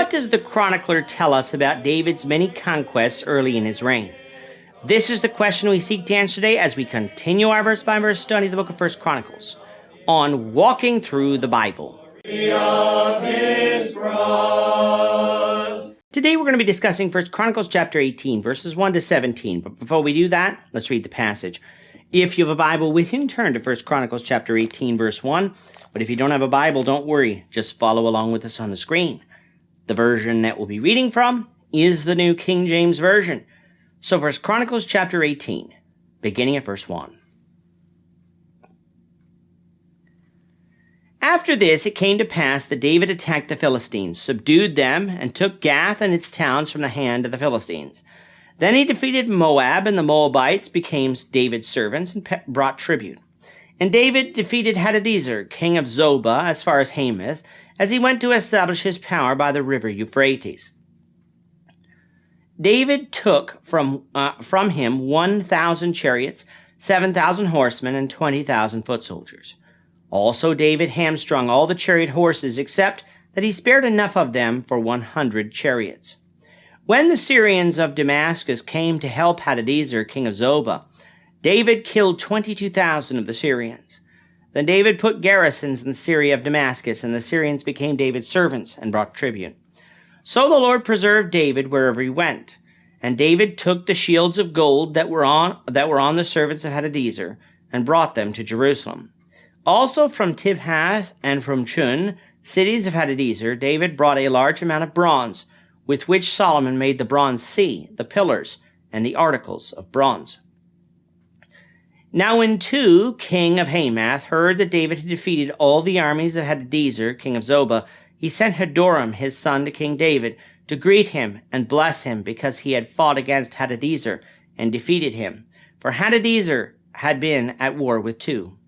what does the Chronicler tell us about David's many conquests early in his reign? This is the question we seek to answer today as we continue our verse-by-verse study of the book of 1 Chronicles on walking through the Bible. Today we're going to be discussing 1 Chronicles chapter 18, verses 1 to 17. But before we do that, let's read the passage. If you have a Bible with you, turn to 1 Chronicles chapter 18, verse 1. But if you don't have a Bible, don't worry. Just follow along with us on the screen. The version that we'll be reading from is the New King James Version. So 1 Chronicles chapter 18, beginning at verse 1. After this, it came to pass that David attacked the Philistines, subdued them, and took Gath and its towns from the hand of the Philistines. Then he defeated Moab, and the Moabites became David's servants and brought tribute. And David defeated Hadadezer, king of Zobah, as far as Hamath, as he went to establish his power by the river Euphrates. David took from him 1,000 chariots, 7,000 horsemen, and 20,000 foot soldiers. Also David hamstrung all the chariot horses, except that he spared enough of them for 100 chariots. When the Syrians of Damascus came to help Hadadezer, king of Zobah, David killed 22,000 of the Syrians. Then David put garrisons in Syria of Damascus, and the Syrians became David's servants and brought tribute. So the Lord preserved David wherever he went. And David took the shields of gold that were on the servants of Hadadezer and brought them to Jerusalem. Also from Tibhath and from Chun, cities of Hadadezer, David brought a large amount of bronze, with which Solomon made the bronze sea, the pillars, and the articles of bronze. Now when Tu, king of Hamath, heard that David had defeated all the armies of Hadadezer, king of Zobah, he sent Hadoram, his son, to King David, to greet him and bless him, because he had fought against Hadadezer and defeated him. For Hadadezer had been at war with Tu.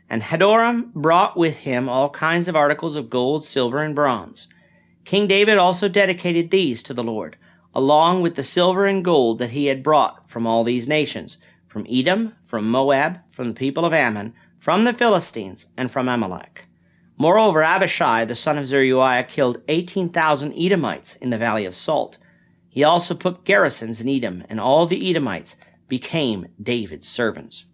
And Hadoram brought with him all kinds of articles of gold, silver, and bronze. King David also dedicated these to the Lord, along with the silver and gold that he had brought from all these nations, from Edom, from Moab, from the people of Ammon, from the Philistines, and from Amalek. Moreover, Abishai, the son of Zeruiah, killed 18,000 Edomites in the valley of Salt. He also put garrisons in Edom, and all the Edomites became David's servants.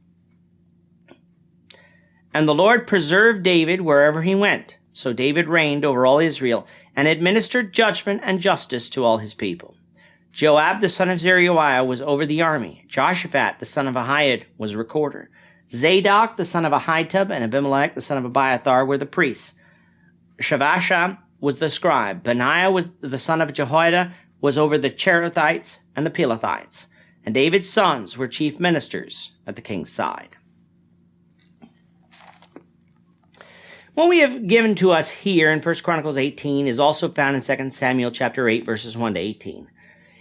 And the Lord preserved David wherever he went. So David reigned over all Israel, and administered judgment and justice to all his people. Joab the son of Zeruiah was over the army. Joshaphat the son of Ahiad was recorder. Zadok the son of Ahitub and Abimelech the son of Abiathar were the priests. Shavashah was the scribe. Benaiah was the son of Jehoiada, was over the Cherethites and the Pelethites. And David's sons were chief ministers at the king's side. What we have given to us here in 1 Chronicles 18 is also found in 2 Samuel chapter 8, verses 1 to 18.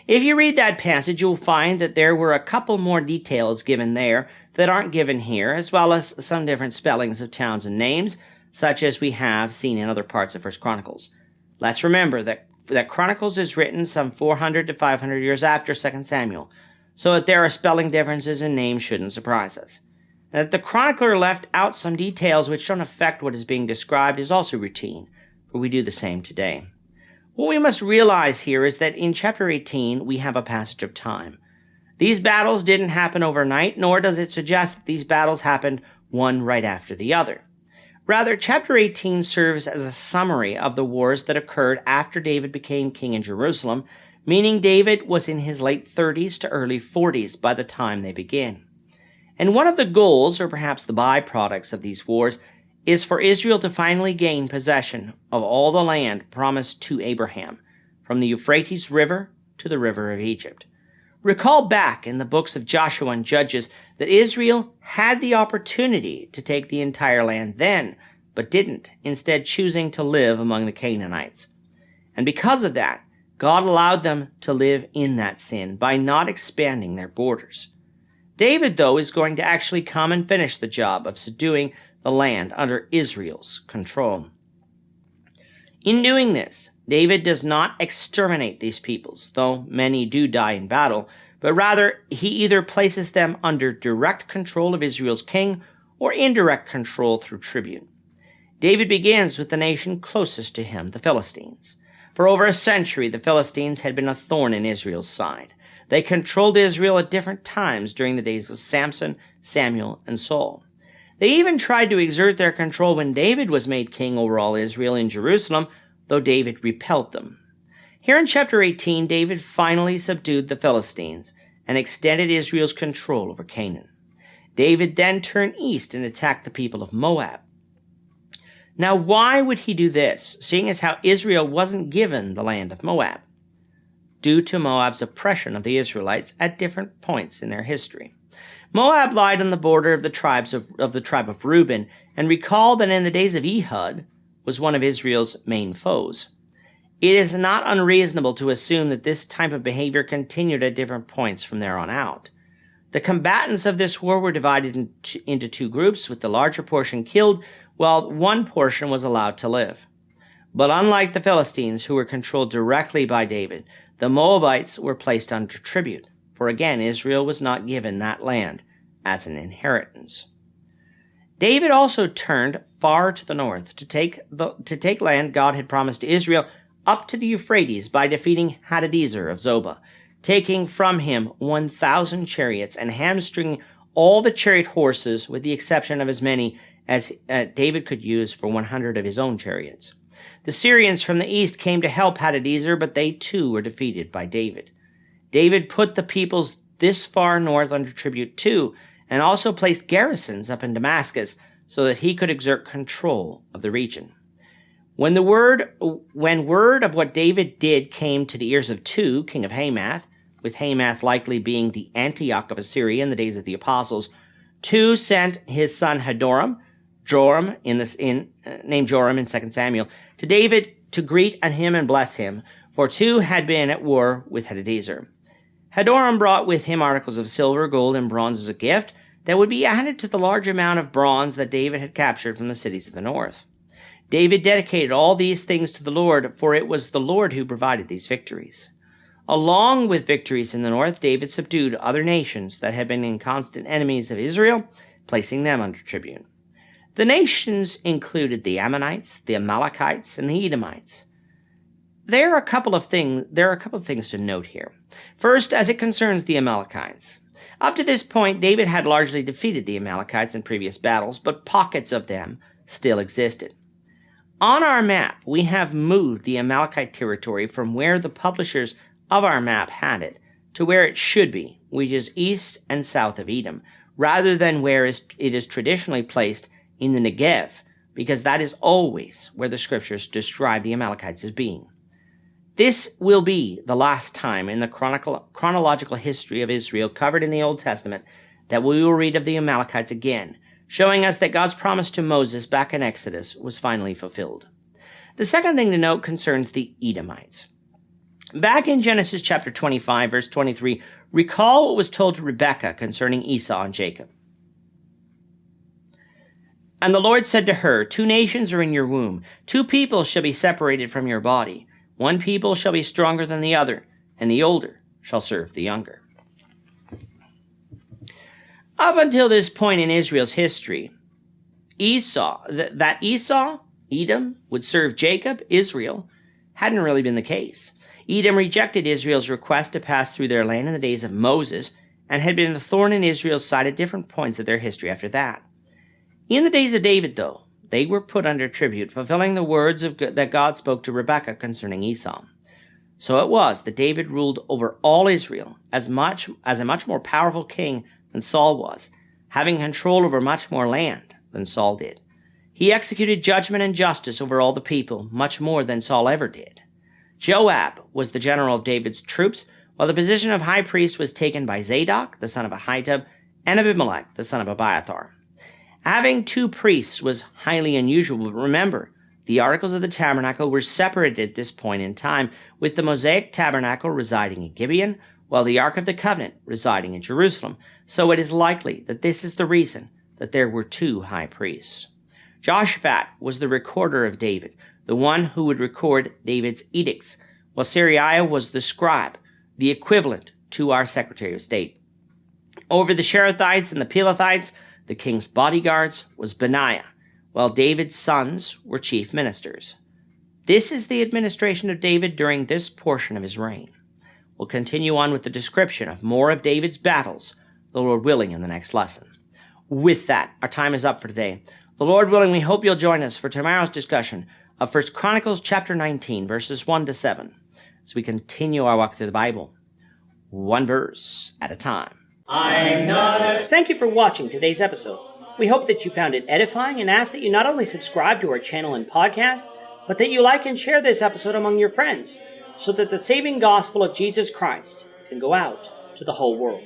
If you read that passage, you'll find that there were a couple more details given there that aren't given here, as well as some different spellings of towns and names, such as we have seen in other parts of 1 Chronicles. Let's remember that Chronicles is written some 400 to 500 years after 2 Samuel, so that there are spelling differences in names shouldn't surprise us. And that the chronicler left out some details which don't affect what is being described is also routine, for we do the same today. What we must realize here is that in chapter 18, we have a passage of time. These battles didn't happen overnight, nor does it suggest that these battles happened one right after the other. Rather, chapter 18 serves as a summary of the wars that occurred after David became king in Jerusalem, meaning David was in his late 30s to early 40s by the time they begin. And one of the goals, or perhaps the byproducts of these wars, is for Israel to finally gain possession of all the land promised to Abraham, from the Euphrates River to the river of Egypt. Recall back in the books of Joshua and Judges that Israel had the opportunity to take the entire land then, but didn't, instead choosing to live among the Canaanites. And because of that, God allowed them to live in that sin by not expanding their borders. David, though, is going to actually come and finish the job of subduing the land under Israel's control. In doing this, David does not exterminate these peoples, though many do die in battle, but rather he either places them under direct control of Israel's king or indirect control through tribute. David begins with the nation closest to him, the Philistines. For over a century, the Philistines had been a thorn in Israel's side. They controlled Israel at different times during the days of Samson, Samuel, and Saul. They even tried to exert their control when David was made king over all Israel in Jerusalem, though David repelled them. Here in chapter 18, David finally subdued the Philistines and extended Israel's control over Canaan. David then turned east and attacked the people of Moab. Now, why would he do this, seeing as how Israel wasn't given the land of Moab? Due to Moab's oppression of the Israelites at different points in their history. Moab lied on the border of the tribe of Reuben, and recall that in the days of Ehud was one of Israel's main foes. It is not unreasonable to assume that this type of behavior continued at different points from there on out. The combatants of this war were divided into two groups, with the larger portion killed, while one portion was allowed to live. But unlike the Philistines, who were controlled directly by David, the Moabites were placed under tribute, for again Israel was not given that land as an inheritance. David also turned far to the north to take land God had promised to Israel up to the Euphrates by defeating Hadadezer of Zobah, taking from him 1,000 chariots and hamstringing all the chariot horses with the exception of as many as David could use for 100 of his own chariots. The Syrians from the east came to help Hadadezer, but they too were defeated by David. David put the peoples this far north under tribute too, and also placed garrisons up in Damascus so that he could exert control of the region. When word of what David did came to the ears of Tu, king of Hamath, with Hamath likely being the Antioch of Assyria in the days of the apostles, Tu sent his son named Joram in 2 Samuel, to David to greet him and bless him, for Tu had been at war with Hadadezer. Hadoram brought with him articles of silver, gold, and bronze as a gift that would be added to the large amount of bronze that David had captured from the cities of the north. David dedicated all these things to the Lord, for it was the Lord who provided these victories. Along with victories in the north, David subdued other nations that had been constant enemies of Israel, placing them under tribute. The nations included the Ammonites, the Amalekites, and the Edomites. There are a couple of things to note here. First, as it concerns the Amalekites. Up to this point, David had largely defeated the Amalekites in previous battles, but pockets of them still existed. On our map, we have moved the Amalekite territory from where the publishers of our map had it to where it should be, which is east and south of Edom, rather than where it is traditionally placed in the Negev, because that is always where the scriptures describe the Amalekites as being. This will be the last time in the chronological history of Israel covered in the Old Testament that we will read of the Amalekites again, showing us that God's promise to Moses back in Exodus was finally fulfilled. The second thing to note concerns the Edomites. Back in Genesis chapter 25, verse 23, recall what was told to Rebekah concerning Esau and Jacob. And the Lord said to her, 2 nations are in your womb, 2 peoples shall be separated from your body. 1 people shall be stronger than the other, and the older shall serve the younger. Up until this point in Israel's history, Esau, Edom, would serve Jacob, Israel, hadn't really been the case. Edom rejected Israel's request to pass through their land in the days of Moses, and had been a thorn in Israel's side at different points of their history after that. In the days of David, though, they were put under tribute, fulfilling the words that God spoke to Rebekah concerning Esau. So it was that David ruled over all Israel as a much more powerful king than Saul was, having control over much more land than Saul did. He executed judgment and justice over all the people, much more than Saul ever did. Joab was the general of David's troops, while the position of high priest was taken by Zadok, the son of Ahitub, and Abimelech, the son of Abiathar. Having 2 priests was highly unusual, but remember, the articles of the tabernacle were separated at this point in time, with the Mosaic tabernacle residing in Gibeon, while the Ark of the Covenant residing in Jerusalem, so it is likely that this is the reason that there were 2 high priests. Joshaphat was the recorder of David, the one who would record David's edicts, while Sariah was the scribe, the equivalent to our Secretary of State. Over the Sherethites and the Pelethites, the king's bodyguards, was Benaiah, while David's sons were chief ministers. This is the administration of David during this portion of his reign. We'll continue on with the description of more of David's battles, the Lord willing, in the next lesson. With that, our time is up for today. The Lord willing, we hope you'll join us for tomorrow's discussion of 1 Chronicles chapter 19, verses 1 to 7, as we continue our walk through the Bible, one verse at a time. Thank you for watching today's episode. We hope that you found it edifying and ask that you not only subscribe to our channel and podcast, but that you like and share this episode among your friends, so that the saving gospel of Jesus Christ can go out to the whole world.